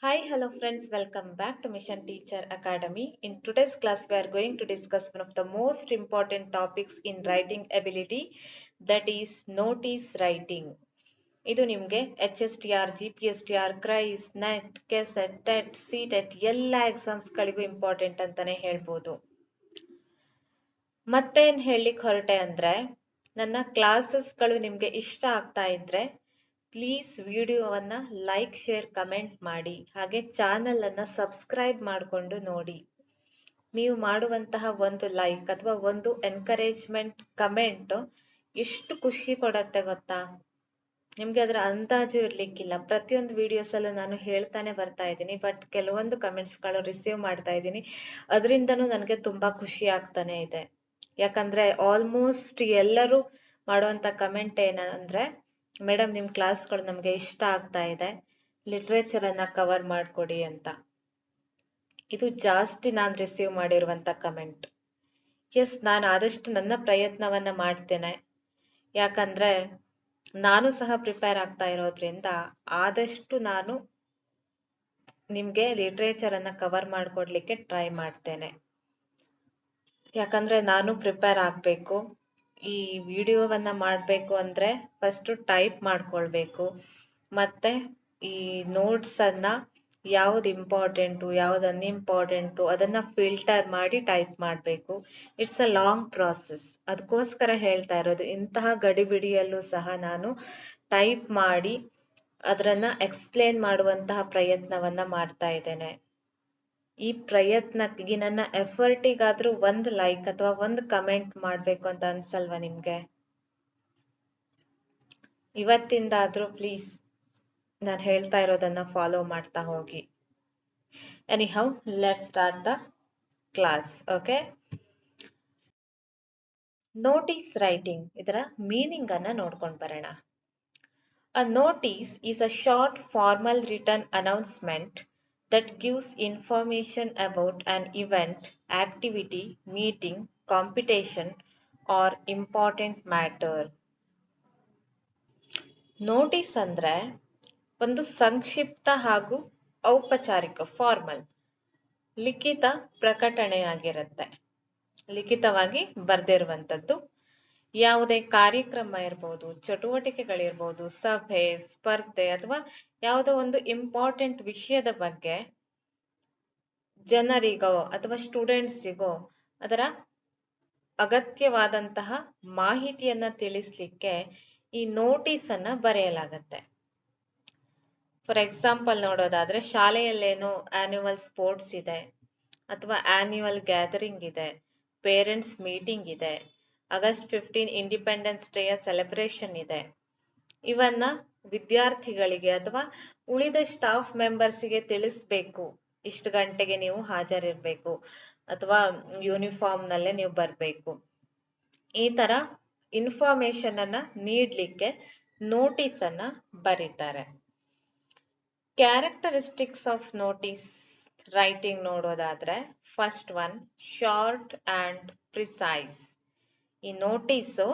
Hi, hello friends, welcome back to Mission Teacher Academy. In today's class, we are going to discuss one of the most important topics in writing ability, that is notice writing. ಇದು ನಿಮಗೆ HSTR, GPSTR, CRIS, NET, KSET, TET, CTET ಎಲ್ಲ ಎಕ್ಸಾಮ್ಸ್ಗಳಿಗೂ important ಅಂತಾನೆ ಹೇಳ್ಬೋದು. ಮತ್ತೇನ್ ಹೇಳಿಕ್ ಹೊರಟೆ ಅಂದ್ರೆ, ನನ್ನ ಕ್ಲಾಸಸ್ಗಳು ನಿಮ್ಗೆ ಇಷ್ಟ ಆಗ್ತಾ ಇದ್ರೆ ಪ್ಲೀಸ್ ವಿಡಿಯೋವನ್ನ ಲೈಕ್, ಶೇರ್, ಕಮೆಂಟ್ ಮಾಡಿ. ಹಾಗೆ ಚಾನೆಲ್ ಅನ್ನ ಸಬ್ಸ್ಕ್ರೈಬ್ ಮಾಡಿಕೊಂಡು ನೋಡಿ. ನೀವು ಮಾಡುವಂತಹ ಒಂದು ಲೈಕ್ ಅಥವಾ ಒಂದು ಎನ್ಕರೇಜ್ಮೆಂಟ್ ಕಮೆಂಟ್ ಎಷ್ಟು ಖುಷಿ ಕೊಡತ್ತೆ ಗೊತ್ತಾ? ನಿಮ್ಗೆ ಅದರ ಅಂದಾಜು ಇರ್ಲಿಕ್ಕಿಲ್ಲ. ಪ್ರತಿಯೊಂದು ವಿಡಿಯೋಸ್ ಅಲ್ಲೂ ನಾನು ಹೇಳ್ತಾನೆ ಬರ್ತಾ ಇದ್ದೀನಿ, ಬಟ್ ಕೆಲವೊಂದು ಕಮೆಂಟ್ಸ್ ಗಳು ರಿಸೀವ್ ಮಾಡ್ತಾ ಇದ್ದೀನಿ. ಅದರಿಂದನೂ ನನಗೆ ತುಂಬಾ ಖುಷಿ ಆಗ್ತಾನೆ ಇದೆ. ಯಾಕಂದ್ರೆ ಆಲ್ಮೋಸ್ಟ್ ಎಲ್ಲರೂ ಮಾಡುವಂತ ಕಮೆಂಟ್ ಏನಂದ್ರೆ, ಮೇಡಮ್ ನಿಮ್ ಕ್ಲಾಸ್ಗಳು ನಮ್ಗೆ ಇಷ್ಟ ಆಗ್ತಾ ಇದೆ, ಲಿಟ್ರೇಚರ್ ಅನ್ನ ಕವರ್ ಮಾಡ್ಕೊಡಿ ಅಂತ. ಇದು ಜಾಸ್ತಿ ನಾನು ರಿಸೀವ್ ಮಾಡಿರುವಂತ ಕಮೆಂಟ್. ಎಸ್, ನಾನು ಆದಷ್ಟು ನನ್ನ ಪ್ರಯತ್ನವನ್ನ ಮಾಡ್ತೇನೆ. ಯಾಕಂದ್ರೆ ನಾನು ಸಹ ಪ್ರಿಪೇರ್ ಆಗ್ತಾ ಇರೋದ್ರಿಂದ ಆದಷ್ಟು ನಾನು ನಿಮ್ಗೆ ಲಿಟ್ರೇಚರ್ ಅನ್ನ ಕವರ್ ಮಾಡ್ಕೊಡ್ಲಿಕ್ಕೆ ಟ್ರೈ ಮಾಡ್ತೇನೆ. ಯಾಕಂದ್ರೆ ನಾನು ಪ್ರಿಪೇರ್ ಆಗ್ಬೇಕು. ಈ ವಿಡಿಯೋವನ್ನ ಮಾಡ್ಬೇಕು ಅಂದ್ರೆ ಫಸ್ಟ್ ಟೈಪ್ ಮಾಡ್ಕೊಳ್ಬೇಕು, ಮತ್ತೆ ಈ ನೋಟ್ಸ್ ಅನ್ನ ಯಾವ್ದು ಇಂಪಾರ್ಟೆಂಟು ಯಾವ್ದು ಅನ್ಇಂಪಾರ್ಟೆಂಟು ಅದನ್ನ ಫಿಲ್ಟರ್ ಮಾಡಿ ಟೈಪ್ ಮಾಡ್ಬೇಕು. It's a long process. ಅದಕ್ಕೋಸ್ಕರ ಹೇಳ್ತಾ ಇರೋದು, ಇಂತಹ ಗಡಿಬಿಡಿಯಲ್ಲೂ ಸಹ ನಾನು ಟೈಪ್ ಮಾಡಿ ಅದನ್ನ ಎಕ್ಸ್ಪ್ಲೇನ್ ಮಾಡುವಂತಹ ಪ್ರಯತ್ನವನ್ನ ಮಾಡ್ತಾ ಇದ್ದೇನೆ. ಈ ಪ್ರಯತ್ನಕ್ಕೆ, ನನ್ನ ಎಫರ್ಟಿಗಾದ್ರೂ ಒಂದು ಲೈಕ್ ಅಥವಾ ಒಂದು ಕಮೆಂಟ್ ಮಾಡ್ಬೇಕು ಅಂತ ಅನ್ಸಲ್ವಾ ನಿಮ್ಗೆ? ಇವತ್ತಿಂದಾದ್ರೂ ಪ್ಲೀಸ್ ನಾನು ಹೇಳ್ತಾ ಇರೋದನ್ನ ಫಾಲೋ ಮಾಡ್ತಾ ಹೋಗಿ. Anyhow, let's start the class. Okay, notice writing, ಇದರ ಮೀನಿಂಗ್ ಅನ್ನ ನೋಡ್ಕೊಂಡು ಬರೋಣ. A notice is a short formal written announcement that gives information about an event, activity, meeting, competition, or important matter. Notice ಅಂದ್ರೆ ಒಂದು ಸಂಕ್ಷಿಪ್ತ ಹಾಗೂ ಔಪಚಾರಿಕ ಫಾರ್ಮಲ್ ಲಿಖಿತ ಪ್ರಕಟಣೆಯಾಗಿರುತ್ತೆ. ಲಿಖಿತವಾಗಿ ಬರ್ದಿರುವಂತದ್ದು. ಯಾವುದೇ ಕಾರ್ಯಕ್ರಮ ಇರ್ಬೋದು, ಚಟುವಟಿಕೆಗಳಿರ್ಬೋದು, ಸಭೆ, ಸ್ಪರ್ಧೆ ಅಥವಾ ಯಾವುದೋ ಒಂದು ಇಂಪಾರ್ಟೆಂಟ್ ವಿಷಯದ ಬಗ್ಗೆ ಜನರಿಗೋ ಅಥವಾ ಸ್ಟೂಡೆಂಟ್ಸಿಗೋ ಅದರ ಅಗತ್ಯವಾದಂತಹ ಮಾಹಿತಿಯನ್ನ ತಿಳಿಸ್ಲಿಕ್ಕೆ ಈ ನೋಟಿಸ್ ಅನ್ನ ಬರೆಯಲಾಗತ್ತೆ. ಫಾರ್ ಎಕ್ಸಾಂಪಲ್ ನೋಡೋದಾದ್ರೆ, ಶಾಲೆಯಲ್ಲೇನೋ ಆನ್ಯುವಲ್ ಸ್ಪೋರ್ಟ್ಸ್ ಇದೆ, ಅಥವಾ ಆನ್ಯುವಲ್ ಗ್ಯಾದರಿಂಗ್ ಇದೆ, ಪೇರೆಂಟ್ಸ್ ಮೀಟಿಂಗ್ ಇದೆ, ಆಗಸ್ಟ್ 15 ಇಂಡಿಪೆಂಡೆನ್ಸ್ ಡೇಯ ಸೆಲೆಬ್ರೇಷನ್ ಇದೆ. ಇವನ್ನ ವಿದ್ಯಾರ್ಥಿಗಳಿಗೆ ಅಥವಾ ಉಳಿದ ಸ್ಟಾಫ್ ಮೆಂಬರ್ಸ್ಗೆ ತಿಳಿಸ್ಬೇಕು. ಇಷ್ಟು ಗಂಟೆಗೆ ನೀವು ಹಾಜರಿರ್ಬೇಕು ಅಥವಾ ಯೂನಿಫಾರ್ಮ್ ನಲ್ಲೇ ನೀವು ಬರ್ಬೇಕು. ಈ ತರ ಇನ್ಫಾರ್ಮೇಶನ್ ಅನ್ನ ನೀಡ್ಲಿಕ್ಕೆ ನೋಟಿಸ್ ಅನ್ನ ಬರೀತಾರೆ. ಕ್ಯಾರೆಕ್ಟರಿಸ್ಟಿಕ್ಸ್ ಆಫ್ ನೋಟಿಸ್ ರೈಟಿಂಗ್ ನೋಡೋದಾದ್ರೆ, first one, short and precise. ಈ ನೋಟಿಸು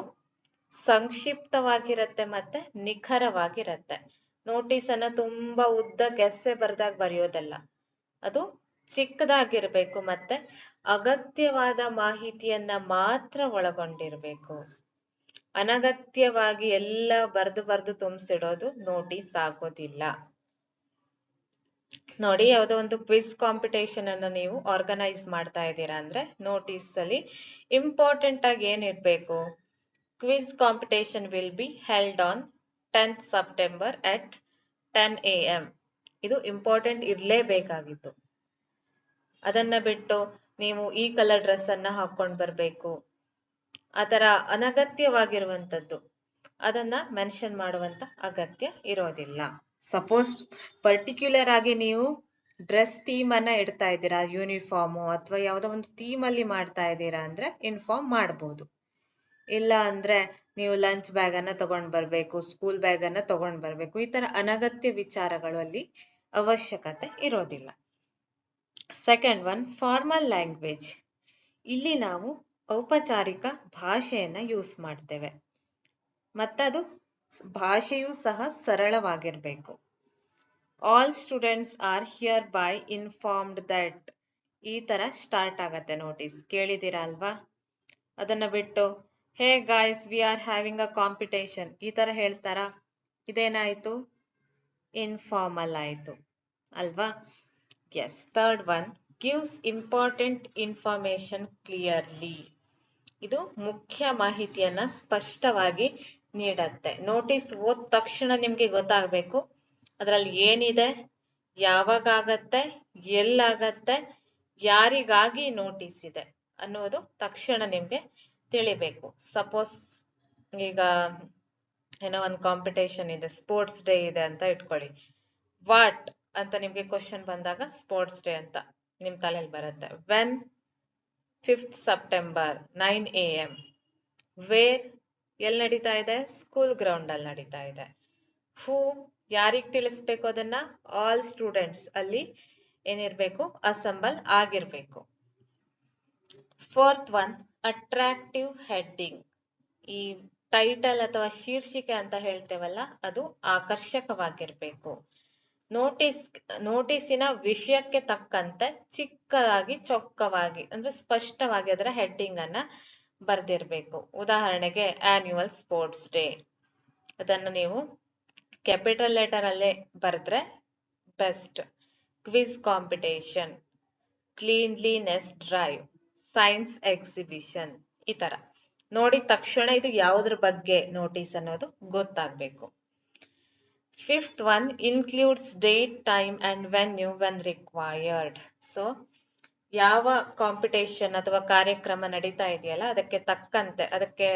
ಸಂಕ್ಷಿಪ್ತವಾಗಿರತ್ತೆ ಮತ್ತೆ ನಿಖರವಾಗಿರತ್ತೆ. ನೋಟಿಸ್ ಅನ್ನ ತುಂಬಾ ಉದ್ದ ಕೆಸೆ ಬರ್ದಾಗ ಬರೆಯೋದಲ್ಲ, ಅದು ಚಿಕ್ಕದಾಗಿರ್ಬೇಕು ಮತ್ತೆ ಅಗತ್ಯವಾದ ಮಾಹಿತಿಯನ್ನ ಮಾತ್ರ ಒಳಗೊಂಡಿರ್ಬೇಕು. ಅನಗತ್ಯವಾಗಿ ಎಲ್ಲ ಬರ್ದು ತುಂಬಿಸಿಡೋದು ನೋಟಿಸ್ ಆಗೋದಿಲ್ಲ. ನೋಡಿ, ಯಾವುದೋ ಒಂದು ಕ್ವಿಜ್ ಕಾಂಪಿಟೇಷನ್ ಅನ್ನ ನೀವು ಆರ್ಗನೈಸ್ ಮಾಡ್ತಾ ಇದ್ದೀರಾ ಅಂದ್ರೆ ನೋಟಿಸ್ ಅಲ್ಲಿ ಇಂಪಾರ್ಟೆಂಟ್ ಆಗಿ ಏನಿರ್ಬೇಕು? Quiz competition will be held on 10th September at 10 AM. ಇದು ಇಂಪಾರ್ಟೆಂಟ್ ಇರ್ಲೇಬೇಕಾಗಿತ್ತು. ಅದನ್ನ ಬಿಟ್ಟು ನೀವು ಈ ಕಲರ್ ಡ್ರೆಸ್ ಅನ್ನ ಹಾಕೊಂಡ್ ಬರ್ಬೇಕು, ಆತರ ಅನಗತ್ಯವಾಗಿರುವಂತದ್ದು ಅದನ್ನ ಮೆನ್ಷನ್ ಮಾಡುವಂತ ಅಗತ್ಯ ಇರೋದಿಲ್ಲ. ಸಪೋಸ್ ಪರ್ಟಿಕ್ಯುಲರ್ ಆಗಿ ನೀವು ಡ್ರೆಸ್ ಥೀಮ್ ಅನ್ನ ಇಡ್ತಾ ಇದ್ದೀರಾ, ಯೂನಿಫಾರ್ಮು ಅಥವಾ ಯಾವುದೋ ಒಂದು ಥೀಮ್ ಅಲ್ಲಿ ಮಾಡ್ತಾ ಇದ್ದೀರಾ ಅಂದ್ರೆ ಇನ್ಫಾರ್ಮ್ ಮಾಡ್ಬೋದು. ಇಲ್ಲ ಅಂದ್ರೆ ನೀವು ಲಂಚ್ ಬ್ಯಾಗ್ ಅನ್ನ ತಗೊಂಡ್ ಬರ್ಬೇಕು, ಸ್ಕೂಲ್ ಬ್ಯಾಗ್ ಅನ್ನ ತಗೊಂಡ್ ಬರ್ಬೇಕು, ಈ ತರ ಅನಗತ್ಯ ವಿಚಾರಗಳು ಅಲ್ಲಿ ಅವಶ್ಯಕತೆ ಇರೋದಿಲ್ಲ. Second one, formal language. ಇಲ್ಲಿ ನಾವು ಔಪಚಾರಿಕ ಭಾಷೆಯನ್ನ ಯೂಸ್ ಮಾಡ್ತೇವೆ, ಮತ್ತದು ಭಾಷೆಯೂ ಸಹ ಸರಳವಾಗಿರ್ಬೇಕು. All students are here by informed that. ಈ ತರ ಸ್ಟಾರ್ಟ್ ಆಗತ್ತೆ ನೋಟಿಸ್. ಕೇಳಿದಿರಾ ಅಲ್ವಾ? ಅದನ್ನ ಬಿಟ್ಟು hey guys we are having a competition ಈ ತರ ಹೇಳ್ತಾರಾ? ಇದೇನಾಯ್ತು? ಇನ್ಫಾರ್ಮಲ್ ಆಯ್ತು ಅಲ್ವಾ? Yes. Third one, gives important information clearly. ಇದು ಮುಖ್ಯ ಮಾಹಿತಿಯನ್ನ ಸ್ಪಷ್ಟವಾಗಿ ನೀಡತ್ತೆ. ನೋಟಿಸ್ ಓದ್ ತಕ್ಷಣ ನಿಮ್ಗೆ ಗೊತ್ತಾಗ್ಬೇಕು ಅದ್ರಲ್ಲಿ ಏನಿದೆ, ಯಾವಾಗ ಆಗತ್ತೆ, ಎಲ್ಲಾಗತ್ತೆ, ಯಾರಿಗಾಗಿ ನೋಟಿಸ್ ಇದೆ ಅನ್ನೋದು ತಕ್ಷಣ ನಿಮ್ಗೆ ತಿಳಿಬೇಕು. ಸಪೋಸ್ ಈಗ ಏನೋ ಒಂದು ಕಾಂಪಿಟೇಷನ್ ಇದೆ, ಸ್ಪೋರ್ಟ್ಸ್ ಡೇ ಇದೆ ಅಂತ ಇಟ್ಕೊಳ್ಳಿ. ವಾಟ್ ಅಂತ ನಿಮ್ಗೆ ಕ್ವಶನ್ ಬಂದಾಗ ಸ್ಪೋರ್ಟ್ಸ್ ಡೇ ಅಂತ ನಿಮ್ ತಲೆಯಲ್ಲಿ ಬರುತ್ತೆ. When? 5th September 9 AM. Where? ಎಲ್ಲಿ ನಡೀತಾ ಇದೆ? ಸ್ಕೂಲ್ ಗ್ರೌಂಡ್ ಅಲ್ಲಿ ನಡೀತಾ ಇದೆ. ಹೂ? ಯಾರಿಗ್ ತಿಳಿಸ್ಬೇಕು ಅದನ್ನ? ಆಲ್ ಸ್ಟೂಡೆಂಟ್ಸ್ ಅಲ್ಲಿ ಏನಿರ್ಬೇಕು? ಅಸೆಂಬಲ್ ಆಗಿರ್ಬೇಕು. Fourth one, attractive heading. ಈ ಟೈಟಲ್ ಅಥವಾ ಶೀರ್ಷಿಕೆ ಅಂತ ಹೇಳ್ತೇವಲ್ಲ ಅದು ಆಕರ್ಷಕವಾಗಿರ್ಬೇಕು. ನೋಟಿಸಿನ ವಿಷಯಕ್ಕೆ ತಕ್ಕಂತೆ ಚಿಕ್ಕದಾಗಿ ಚೊಕ್ಕವಾಗಿ ಅಂದ್ರೆ ಸ್ಪಷ್ಟವಾಗಿ ಅದರ ಹೆಡ್ಡಿಂಗ್ ಅನ್ನ ಬರ್ದಿರ್ಬೇಕು. ಉದಾಹರಣೆಗೆ ಆನ್ಯುವಲ್ ಸ್ಪೋರ್ಟ್ಸ್ ಡೇ, ಅದನ್ನು ನೀವು ಕ್ಯಾಪಿಟಲ್ ಲೆಟರ್ ಅಲ್ಲೇ ಬರೆದ್ರೆ best. Quiz competition, cleanliness drive, science exhibition, ಈ ತರ ನೋಡಿದ ತಕ್ಷಣ ಇದು ಯಾವುದ್ರ ಬಗ್ಗೆ ನೋಟಿಸ್ ಅನ್ನೋದು ಗೊತ್ತಾಗ್ಬೇಕು. Fifth one, includes date, time and venue when required. So ಯಾವ ಕಾಂಪಿಟೇಷನ್ ಅಥವಾ ಕಾರ್ಯಕ್ರಮ ನಡೀತಾ ಇದೆಯಲ್ಲ ಅದಕ್ಕೆ ತಕ್ಕಂತೆ, ಅದಕ್ಕೆ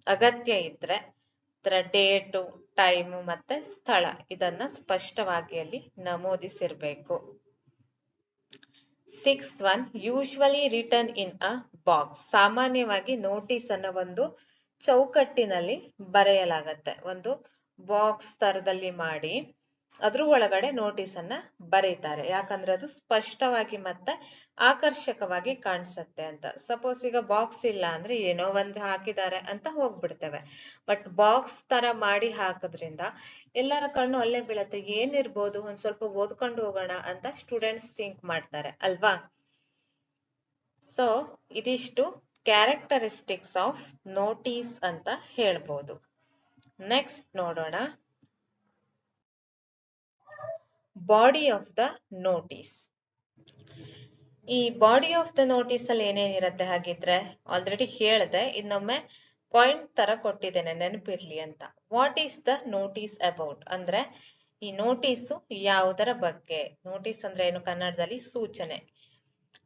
ಅಗತ್ಯ ಇದ್ರೆ ಅದರ ಡೇಟು, ಟೈಮು ಮತ್ತೆ ಸ್ಥಳ ಇದನ್ನ ಸ್ಪಷ್ಟವಾಗಿ ಅಲ್ಲಿ ನಮೂದಿಸಿರ್ಬೇಕು. Sixth one, usually return in a box. ಸಾಮಾನ್ಯವಾಗಿ ನೋಟಿಸ್ ಅನ್ನ ಒಂದು ಚೌಕಟ್ಟಿನಲ್ಲಿ ಬರೆಯಲಾಗತ್ತೆ. ಒಂದು ಬಾಕ್ಸ್ ತರದಲ್ಲಿ ಮಾಡಿ ಅದ್ರ ಒಳಗಡೆ ನೋಟಿಸ್ ಅನ್ನ ಬರೀತಾರೆ. ಯಾಕಂದ್ರೆ ಅದು ಸ್ಪಷ್ಟವಾಗಿ ಮತ್ತೆ ಆಕರ್ಷಕವಾಗಿ ಕಾಣಿಸುತ್ತೆ ಅಂತ. ಸಪೋಸ್ ಈಗ ಬಾಕ್ಸ್ ಇಲ್ಲ ಅಂದ್ರೆ ಏನೋ ಒಂದು ಹಾಕಿದ್ದಾರೆ ಅಂತ ಹೋಗ್ಬಿಡ್ತೇವೆ. ಬಟ್ ಬಾಕ್ಸ್ ತರ ಮಾಡಿ ಹಾಕೋದ್ರಿಂದ ಎಲ್ಲರ ಕಣ್ಣು ಅಲ್ಲೇ ಬೀಳತ್ತೆ. ಏನಿರ್ಬೋದು, ಒಂದ್ ಸ್ವಲ್ಪ ಓದ್ಕೊಂಡು ಹೋಗೋಣ ಅಂತ ಸ್ಟೂಡೆಂಟ್ಸ್ ಥಿಂಕ್ ಮಾಡ್ತಾರೆ ಅಲ್ವಾ? ಸೊ ಇದಿಷ್ಟು ಕ್ಯಾರೆಕ್ಟರಿಸ್ಟಿಕ್ಸ್ ಆಫ್ ನೋಟಿಸ್ ಅಂತ ಹೇಳ್ಬೋದು. ನೆಕ್ಸ್ಟ್ ನೋಡೋಣ, ಬಾಡಿ ಆಫ್ ದ ನೋಟಿಸ್. ಈ ಬಾಡಿ ಆಫ್ ದ ನೋಟಿಸ್ ಅಲ್ಲಿ ಏನೇನಿರುತ್ತೆ ಹಾಗಿದ್ರೆ ಆಲ್ರೆಡಿ ಹೇಳ್ದೆ, ಇನ್ನೊಮ್ಮೆ ಪಾಯಿಂಟ್ ತರ ಕೊಟ್ಟಿದ್ದೇನೆ ನೆನಪಿರ್ಲಿ ಅಂತ. What is the notice about ಅಂದ್ರೆ ಈ ನೋಟಿಸು ಯಾವುದರ ಬಗ್ಗೆ. ನೋಟಿಸ್ ಅಂದ್ರೆ ಏನು ಕನ್ನಡದಲ್ಲಿ? ಸೂಚನೆ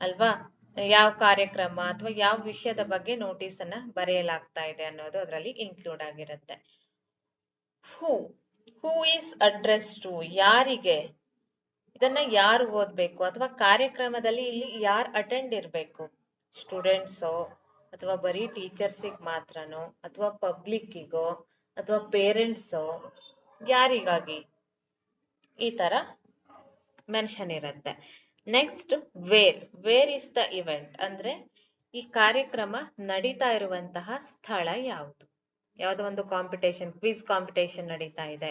ಅಲ್ವಾ? ಯಾವ ಕಾರ್ಯಕ್ರಮ ಅಥವಾ ಯಾವ ವಿಷಯದ ಬಗ್ಗೆ ನೋಟಿಸ್ ಅನ್ನ ಬರೆಯಲಾಗ್ತಾ ಇದೆ ಅನ್ನೋದು ಅದರಲ್ಲಿ ಇನ್ಕ್ಲೂಡ್ ಆಗಿರುತ್ತೆ. ಹೂ ಈಸ್ ಅಡ್ರೆಸ್ ಟು, ಯಾರಿಗೆ, ಇದನ್ನ ಯಾರು ಓದ್ಬೇಕು ಅಥವಾ ಕಾರ್ಯಕ್ರಮದಲ್ಲಿ ಇಲ್ಲಿ ಯಾರು ಅಟೆಂಡ್ ಇರ್ಬೇಕು? ಸ್ಟೂಡೆಂಟ್ಸೋ ಅಥವಾ ಬರೀ ಟೀಚರ್ಸಿಗೆ ಮಾತ್ರನೋ ಅಥವಾ ಪಬ್ಲಿಕ್ಕಿಗೋ ಅಥವಾ ಪೇರೆಂಟ್ಸೋ, ಯಾರಿಗಾಗಿ? ಈ ತರ ಮೆನ್ಷನ್ ಇರುತ್ತೆ. Next where is the event ಅಂದ್ರೆ ಈ ಕಾರ್ಯಕ್ರಮ ನಡೀತಾ ಇರುವಂತಹ ಸ್ಥಳ ಯಾವುದು? ಯಾವುದೋ ಒಂದು ಕಾಂಪಿಟೇಷನ್, ಕ್ವಿಜ್ ಕಾಂಪಿಟೇಷನ್ ನಡೀತಾ ಇದೆ,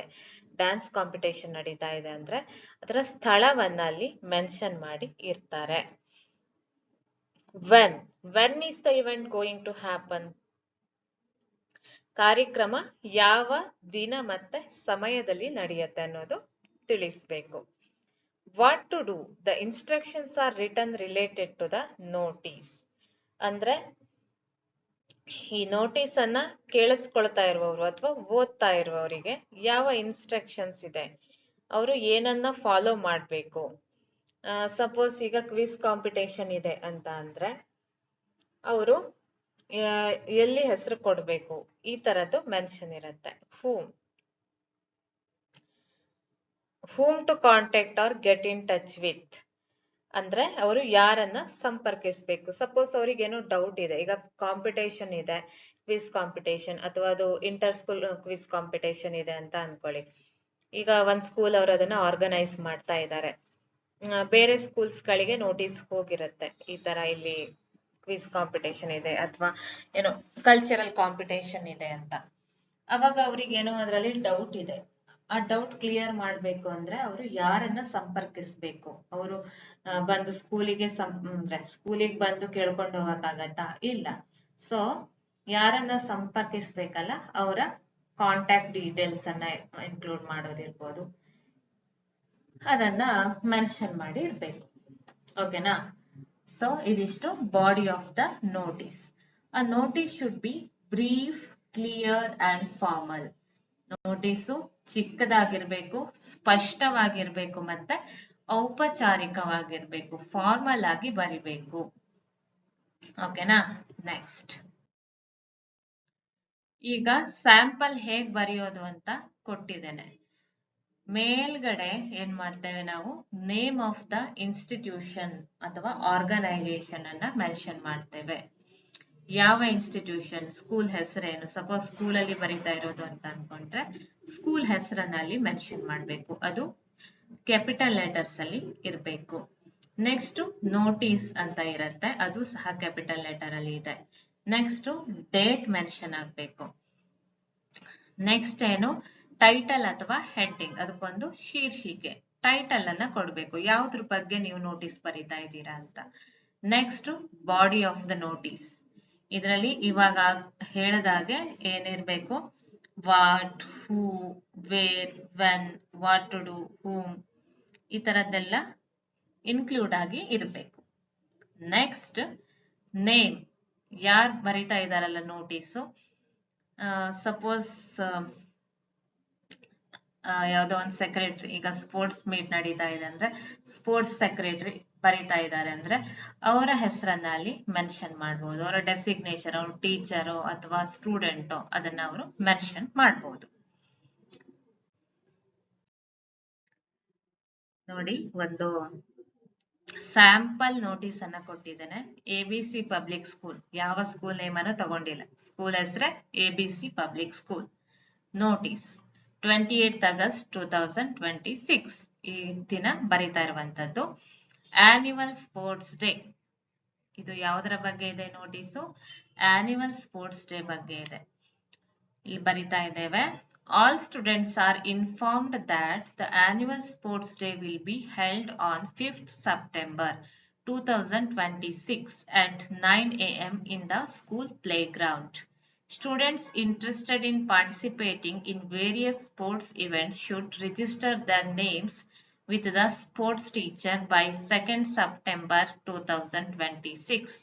ಡ್ಯಾನ್ಸ್ ಕಾಂಪಿಟೇಷನ್ ನಡೀತಾ ಇದೆ ಅಂದ್ರೆ ಅದರ ಸ್ಥಳವನ್ನ ಅಲ್ಲಿ ಮೆನ್ಷನ್ ಮಾಡಿ ಇರ್ತಾರೆ. When is the event going to happen? ಕಾರ್ಯಕ್ರಮ ಯಾವ ದಿನ ಮತ್ತೆ ಸಮಯದಲ್ಲಿ ನಡೆಯುತ್ತೆ ಅನ್ನೋದು ತಿಳಿಸ್ಬೇಕು. What to do? The instructions are written related to the notice. ಅಂದ್ರೆ ಈ ನೋಟಿಸ್ ಅನ್ನ ಕೇಳಿಸ್ಕೊಳ್ತಾ ಇರುವವರು ಅಥವಾ ಓದ್ತಾ ಇರುವವರಿಗೆ ಯಾವ ಇನ್ಸ್ಟ್ರಕ್ಷನ್ಸ್ ಇದೆ, ಅವರು ಏನನ್ನ ಫಾಲೋ ಮಾಡ್ಬೇಕು. ಸಪೋಸ್ ಈಗ ಕ್ವಿಜ್ ಕಾಂಪಿಟೇಷನ್ ಇದೆ ಅಂತ ಅಂದ್ರೆ ಅವರು ಎಲ್ಲಿ ಹೆಸರು ಕೊಡ್ಬೇಕು, ಈ ತರದ್ದು ಮೆನ್ಷನ್ ಇರುತ್ತೆ. Whom to contact or get in touch with ಅಂದ್ರೆ ಅವರು ಯಾರನ್ನ ಸಂಪರ್ಕಿಸ್ಬೇಕು. ಸಪೋಸ್ ಅವ್ರಿಗೆ ಏನೋ ಡೌಟ್ ಇದೆ, ಈಗ ಕಾಂಪಿಟೇಷನ್ ಇದೆ, ಕ್ವಿಜ್ ಕಾಂಪಿಟೇಷನ್ ಅಥವಾ ಅದು ಇಂಟರ್ ಸ್ಕೂಲ್ ಕ್ವಿಜ್ ಕಾಂಪಿಟೇಷನ್ ಇದೆ ಅಂತ ಅನ್ಕೊಳ್ಳಿ. ಈಗ ಒಂದ್ ಸ್ಕೂಲ್ ಅವರು ಅದನ್ನ ಆರ್ಗನೈಸ್ ಮಾಡ್ತಾ ಇದ್ದಾರೆ, ಬೇರೆ ಸ್ಕೂಲ್ಸ್ ಗಳಿಗೆ ನೋಟಿಸ್ ಹೋಗಿರುತ್ತೆ ಈ ತರ ಇಲ್ಲಿ ಕ್ವಿಜ್ ಕಾಂಪಿಟೇಷನ್ ಇದೆ ಅಥವಾ ಏನೋ ಕಲ್ಚರಲ್ ಕಾಂಪಿಟೇಷನ್ ಇದೆ ಅಂತ. ಅವಾಗ ಅವ್ರಿಗೆ ಏನೋ ಅದರಲ್ಲಿ ಡೌಟ್ ಇದೆ, ಆ ಡೌಟ್ ಕ್ಲಿಯರ್ ಮಾಡ್ಬೇಕು ಅಂದ್ರೆ ಅವರು ಯಾರನ್ನ ಸಂಪರ್ಕಿಸ್ಬೇಕು? ಅವರು ಬಂದು ಸ್ಕೂಲಿಗೆ ಅಂದ್ರೆ ಸ್ಕೂಲಿಗೆ ಬಂದು ಕೇಳ್ಕೊಂಡು ಹೋಗಕ್ಕಾಗತ್ತಾ? ಇಲ್ಲ. ಸೊ ಯಾರನ್ನ ಸಂಪರ್ಕಿಸ್ಬೇಕಲ್ಲ ಅವರ ಕಾಂಟ್ಯಾಕ್ಟ್ ಡೀಟೇಲ್ಸ್ ಅನ್ನ ಇನ್ಕ್ಲೂಡ್ ಮಾಡೋದಿರ್ಬೋದು, ಅದನ್ನ ಮೆನ್ಷನ್ ಮಾಡಿ ಇರ್ಬೇಕು. ಓಕೆನಾ? ಸೊ ಇದಿಷ್ಟು body of the notice. A notice should be brief, clear and formal. Notice ಚಿಕ್ಕದಾಗಿರ್ಬೇಕು, ಸ್ಪಷ್ಟವಾಗಿರ್ಬೇಕು, ಮತ್ತೆ ಔಪಚಾರಿಕವಾಗಿರ್ಬೇಕು, ಫಾರ್ಮಲ್ ಆಗಿ ಬರಿಬೇಕು. ಓಕೆನಾ? ನೆಕ್ಸ್ಟ್, ಈಗ ಸ್ಯಾಂಪಲ್ ಹೇಗ್ ಬರೆಯೋದು ಅಂತ ಕೊಟ್ಟಿದ್ದೇನೆ. ಮೇಲ್ಗಡೆ ಏನ್ ಮಾಡ್ತೇವೆ ನಾವು, ನೇಮ್ ಆಫ್ ದ ಇನ್ಸ್ಟಿಟ್ಯೂಷನ್ ಅಥವಾ ಆರ್ಗನೈಸೇಷನ್ ಅನ್ನ ಮೆನ್ಷನ್ ಮಾಡ್ತೇವೆ. ಯಾವ ಇನ್ಸ್ಟಿಟ್ಯೂಷನ್, ಸ್ಕೂಲ್ ಹೆಸರೇನು? ಸಪೋಸ್ ಸ್ಕೂಲಲ್ಲಿ ಬರೀತಾ ಇರೋದು ಅಂತ ಅನ್ಕೊಂಡ್ರೆ ಸ್ಕೂಲ್ ಹೆಸರನ್ನಲ್ಲಿ ಮೆನ್ಷನ್ ಮಾಡಬೇಕು, ಅದು ಕ್ಯಾಪಿಟಲ್ ಲೆಟರ್ಸ್ ಅಲ್ಲಿ ಇರಬೇಕು. ನೆಕ್ಸ್ಟ್ ನೋಟಿಸ್ ಅಂತ ಇರುತ್ತೆ, ಅದು ಸಹ ಕ್ಯಾಪಿಟಲ್ ಲೆಟರ್ ಅಲ್ಲಿ ಇದೆ. ನೆಕ್ಸ್ಟ್ ಡೇಟ್ ಮೆನ್ಷನ್ ಆಗಬೇಕು. ನೆಕ್ಸ್ಟ್ ಏನು, ಟೈಟಲ್ ಅಥವಾ ಹೆಡ್ಡಿಂಗ್, ಅದಕ್ಕೊಂದು ಶೀರ್ಷಿಕೆ, ಟೈಟಲ್ ಅನ್ನ ಕೊಡ್ಬೇಕು, ಯಾವ್ದ್ರ ಬಗ್ಗೆ ನೀವು ನೋಟಿಸ್ ಬರೀತಾ ಇದ್ದೀರಾ ಅಂತ. Next body of the notice, ಇದರಲ್ಲಿ ಇವಾಗ ಹೇಳಿದಾಗೆ ಏನಿರ್ಬೇಕು, what, who, where, when, what to do, whom, ಈ ತರದ್ದೆಲ್ಲ ಇನ್ಕ್ಲೂಡ್ ಆಗಿ ಇರಬೇಕು. ನೆಕ್ಸ್ಟ್ ನೇಮ್, ಯಾರು ಬರಿತಾ ಇದಾರಲ್ಲ ನೋಟಿಸು, ಸಪೋಸ್ ಯಾವುದೋ ಒಂದು ಸೆಕ್ರೆಟರಿ, ಈಗ ಸ್ಪೋರ್ಟ್ಸ್ ಮೀಟ್ ನಡೀತಾ ಇದೆ ಅಂದ್ರೆ ಸ್ಪೋರ್ಟ್ಸ್ ಸೆಕ್ರೆಟರಿ ಬರಿತಾ ಇದ್ದಾರೆ ಅಂದ್ರೆ ಅವರ ಹೆಸರನ್ನ ಅಲ್ಲಿ ಮೆನ್ಷನ್ ಮಾಡಬಹುದು. ಅವರ ಡೆಸಿಗ್ನೇಷನ್, ಅವ್ರ ಟೀಚರು ಅಥವಾ ಸ್ಟೂಡೆಂಟು, ಅದನ್ನ ಅವರು ಮೆನ್ಷನ್ ಮಾಡಬಹುದು. ನೋಡಿ, ಒಂದು ಸ್ಯಾಂಪಲ್ ನೋಟಿಸ್ ಅನ್ನ ಕೊಟ್ಟಿದ್ದೇನೆ. ABC ಪಬ್ಲಿಕ್ ಸ್ಕೂಲ್, ಯಾವ ಸ್ಕೂಲ್ ನೇಮ್ ಅನ್ನು ತಗೊಂಡಿಲ್ಲ, ಸ್ಕೂಲ್ ಹೆಸರೇ ABC public school. Notice 28th August 2026, ಈ ದಿನ ಬರಿತಾ ಇರುವಂತದ್ದು. ಆನ್ಯುವಲ್ ಸ್ಪೋರ್ಟ್ಸ್ ಡೇ, ಇದು ಯಾವುದರ ಬಗ್ಗೆ ಇದೆ ನೋಟಿಸು? ಆನ್ಯುವಲ್ ಸ್ಪೋರ್ಟ್ಸ್ ಡೇ ಬಗ್ಗೆ ಇದೆ. ಇಲ್ಲಿ ಬರಿತಾ ಇದ್ದೇವೆ, all students are informed that the annual sports day will be held on 5th September 2026 at 9 AM in the school playground. Students interested in participating in various sports events should register their names with the sports teacher by 2nd September 2026.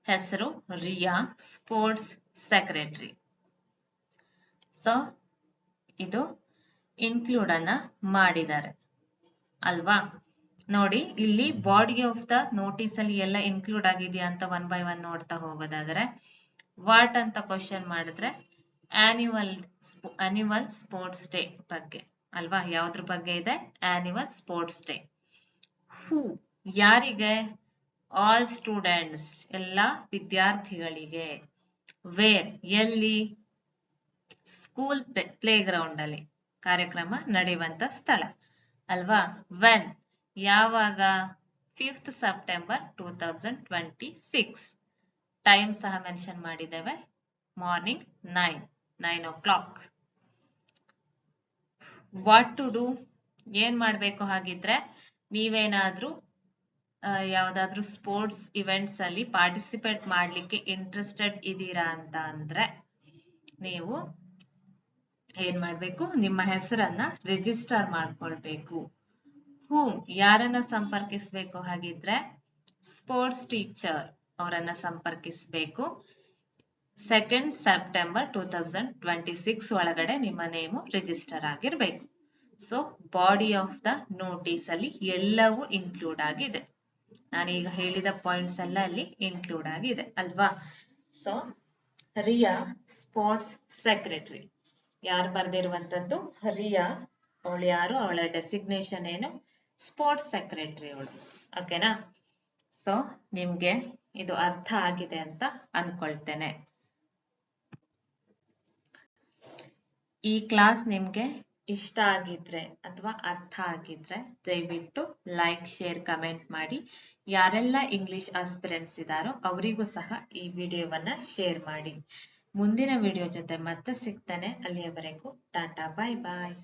ಹೆಸರು ರಿಯಾ, sports secretary. So ಇದು include ಅನ್ನ ಮಾಡಿದ್ದಾರೆ ಅಲ್ವಾ? ನೋಡಿ, ಇಲ್ಲಿ body of the notice ಅಲ್ಲಿ ಎಲ್ಲ include ಆಗಿದೆಯಾ ಅಂತ 1 by 1 ನೋಡ್ತಾ ಹೋಗೋದಾದ್ರೆ, ವಾಟ್ ಅಂತ ಕ್ವಶನ್ ಮಾಡಿದ್ರೆ ಆನ್ಯುವಲ್ ಸ್ಪೋರ್ಟ್ಸ್ ಡೇ ಬಗ್ಗೆ ಅಲ್ವಾ? ಯಾವ್ದ್ರ ಬಗ್ಗೆ ಇದೆ? Annual sports day. ಹೂ, ಯಾರಿಗೆ? ಆಲ್ ಸ್ಟೂಡೆಂಟ್ಸ್, ಎಲ್ಲ ವಿದ್ಯಾರ್ಥಿಗಳಿಗೆ. ವೇರ್, ಎಲ್ಲಿ? ಸ್ಕೂಲ್ ಪ್ಲೇ ಗ್ರೌಂಡ್ ಅಲ್ಲಿ, ಕಾರ್ಯಕ್ರಮ ನಡೆಯುವಂತ ಸ್ಥಳ ಅಲ್ವಾ? ವೆನ್, ಯಾವಾಗ? 5th September 2026. ಟೈಮ್ ಸಹ ಮೆನ್ಷನ್ ಮಾಡಿದ್ದೇವೆ, morning 9 o'clock. What to do, ಏನ್ ಮಾಡ್ಬೇಕು? ಹಾಗಿದ್ರೆ ನೀವೇನಾದ್ರೂ ಯಾವ್ದಾದ್ರು ಸ್ಪೋರ್ಟ್ಸ್ ಇವೆಂಟ್ಸ್ ಅಲ್ಲಿ ಪಾರ್ಟಿಸಿಪೇಟ್ ಮಾಡ್ಲಿಕ್ಕೆ ಇಂಟ್ರೆಸ್ಟೆಡ್ ಇದ್ದೀರಾ ಅಂತ ಅಂದ್ರೆ ನೀವು ಏನ್ ಮಾಡ್ಬೇಕು? ನಿಮ್ಮ ಹೆಸರನ್ನ ರಿಜಿಸ್ಟರ್ ಮಾಡ್ಕೊಳ್ಬೇಕು. ಹೂಮ್, ಯಾರನ್ನ ಸಂಪರ್ಕಿಸ್ಬೇಕು? ಹಾಗಿದ್ರೆ ಸ್ಪೋರ್ಟ್ಸ್ ಟೀಚರ್ ಅವರನ್ನ ಸಂಪರ್ಕಿಸ್ಬೇಕು. 2nd September 2026 ಒಳಗಡೆ ನಿಮ್ಮ ನೇಮು ರಿಜಿಸ್ಟರ್ ಆಗಿರ್ಬೇಕು. So body of the notice ಅಲ್ಲಿ ಎಲ್ಲವೂ ಇನ್ಕ್ಲೂಡ್ ಆಗಿದೆ. ನಾನೀಗ ಹೇಳಿದ ಪಾಯಿಂಟ್ಸ್ ಎಲ್ಲ ಅಲ್ಲಿ ಇನ್ಕ್ಲೂಡ್ ಆಗಿದೆ ಅಲ್ವಾ? ಸೊ ರಿಯಾ, ಸ್ಪೋರ್ಟ್ಸ್ ಸೆಕ್ರೆಟರಿ. ಯಾರು ಬರ್ದಿರುವಂತದ್ದು? ರಿಯಾ. ಅವಳು ಯಾರು? ಅವಳ ಡೆಸಿಗ್ನೇಷನ್ ಏನು? ಸ್ಪೋರ್ಟ್ಸ್ ಸೆಕ್ರೆಟರಿ ಅವಳು. ಓಕೆನಾ? ಸೊ ನಿಮ್ಗೆ ಇದು ಅರ್ಥ ಆಗಿದೆ ಅಂತ ಅನ್ಕೊಳ್ತೇನೆ. ಈ ಕ್ಲಾಸ್ ನಿಮ್ಗೆ ಇಷ್ಟ ಆಗಿದ್ರೆ ಅಥವಾ ಅರ್ಥ ಆಗಿದ್ರೆ ದಯವಿಟ್ಟು ಲೈಕ್, ಶೇರ್, ಕಮೆಂಟ್ ಮಾಡಿ. ಯಾರೆಲ್ಲ ಇಂಗ್ಲಿಷ್ ಆಸ್ಪಿರೆಂಟ್ಸ್ ಇದ್ದಾರೋ ಅವರಿಗೂ ಸಹ ಈ ವಿಡಿಯೋವನ್ನ ಶೇರ್ ಮಾಡಿ. ಮುಂದಿನ ವಿಡಿಯೋ ಜೊತೆ ಮತ್ತೆ ಸಿಗ್ತಾನೆ. ಅಲ್ಲಿಯವರೆಗೂ ಟಾಟಾ ಬಾಯ್ ಬಾಯ್.